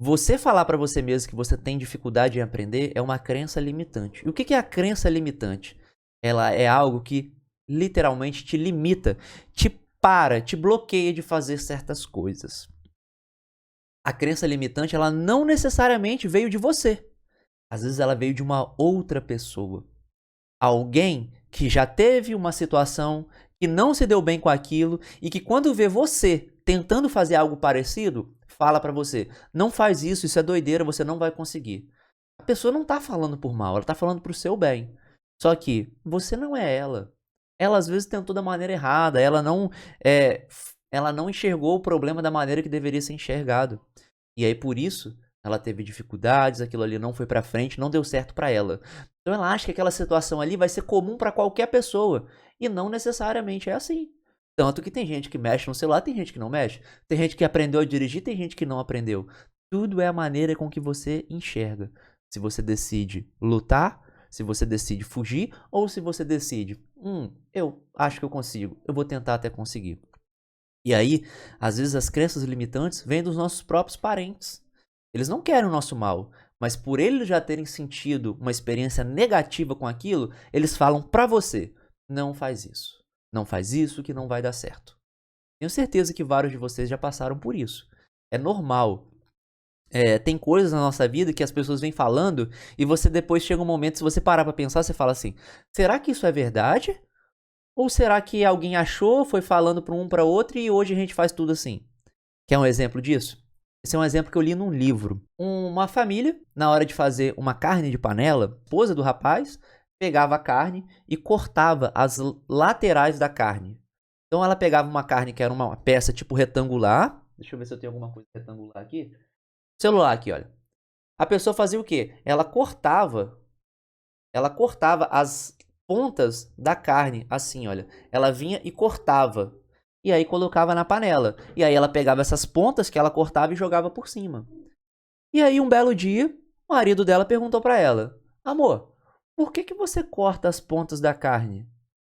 Você falar para você mesmo que você tem dificuldade em aprender é uma crença limitante. E o que é a crença limitante? Ela é algo que literalmente te limita, te para, te bloqueia de fazer certas coisas. A crença limitante, ela não necessariamente veio de você. Às vezes ela veio de uma outra pessoa. Alguém que já teve uma situação que não se deu bem com aquilo e que quando vê você tentando fazer algo parecido, fala pra você: "Não faz isso, isso é doideira, você não vai conseguir". A pessoa não tá falando por mal, ela tá falando pro seu bem. Só que você não é ela. Ela às vezes tentou da maneira errada, ela não enxergou o problema da maneira que deveria ser enxergado. E aí por isso ela teve dificuldades, aquilo ali não foi pra frente, não deu certo pra ela. Então ela acha que aquela situação ali vai ser comum pra qualquer pessoa e não necessariamente é assim. Tanto que tem gente que mexe no celular, tem gente que não mexe, tem gente que aprendeu a dirigir, tem gente que não aprendeu. Tudo é a maneira com que você enxerga. Se você decide lutar, se você decide fugir ou se você decide, eu acho que eu consigo, eu vou tentar até conseguir. E aí, às vezes as crenças limitantes vêm dos nossos próprios parentes. Eles não querem o nosso mal, mas por eles já terem sentido uma experiência negativa com aquilo, eles falam pra você: não faz isso. Não faz isso que não vai dar certo. Tenho certeza que vários de vocês já passaram por isso. É normal. Tem coisas na nossa vida que as pessoas vêm falando e você depois chega um momento, se você parar pra pensar, você fala assim: será que isso é verdade? Ou será que alguém achou, foi falando para um para outro e hoje a gente faz tudo assim? Quer um exemplo disso? Esse é um exemplo que eu li num livro. Uma família, na hora de fazer uma carne de panela, a esposa do rapaz pegava a carne e cortava as laterais da carne. Então ela pegava uma carne que era uma peça tipo retangular. Deixa eu ver se eu tenho alguma coisa retangular aqui. Celular aqui, olha. A pessoa fazia o quê? Ela cortava as pontas da carne, assim, olha. Ela vinha e cortava. E aí colocava na panela. E aí ela pegava essas pontas que ela cortava e jogava por cima. E aí um belo dia, o marido dela perguntou pra ela: "Amor, por que que você corta as pontas da carne?"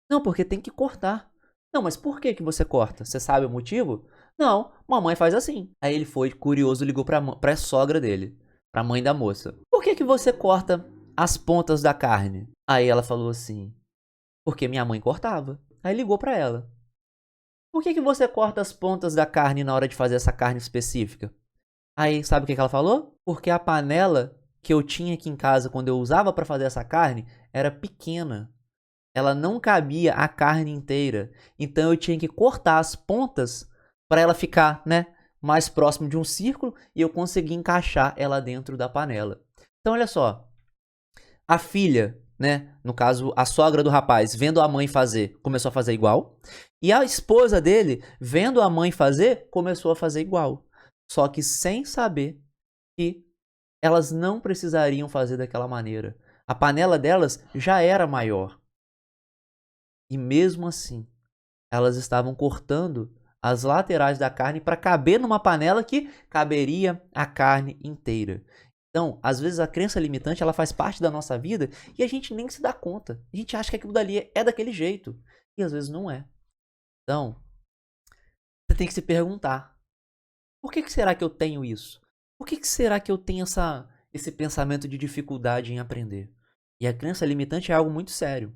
"Não, porque tem que cortar." "Não, mas por que que você corta? Você sabe o motivo?" "Não, mamãe faz assim." Aí ele foi curioso, ligou pra sogra dele, pra mãe da moça. "Por que que você corta as pontas da carne?" Aí ela falou assim: "Porque minha mãe cortava." Aí ligou pra ela: "Por que que você corta as pontas da carne na hora de fazer essa carne específica?" Aí sabe o que que ela falou? "Porque a panela que eu tinha aqui em casa quando eu usava pra fazer essa carne era pequena. Ela não cabia a carne inteira. Então eu tinha que cortar as pontas para ela ficar, né, mais próximo de um círculo e eu conseguir encaixar ela dentro da panela." Então olha só, a filha, né, no caso a sogra do rapaz, vendo a mãe fazer, começou a fazer igual, e a esposa dele, vendo a mãe fazer, começou a fazer igual. Só que sem saber que elas não precisariam fazer daquela maneira. A panela delas já era maior. E mesmo assim, elas estavam cortando as laterais da carne para caber numa panela que caberia a carne inteira. Então, às vezes a crença limitante ela faz parte da nossa vida e a gente nem se dá conta. A gente acha que aquilo dali é daquele jeito e às vezes não é. Então, você tem que se perguntar: por que será que eu tenho isso? Por que será que eu tenho esse pensamento de dificuldade em aprender? E a crença limitante é algo muito sério.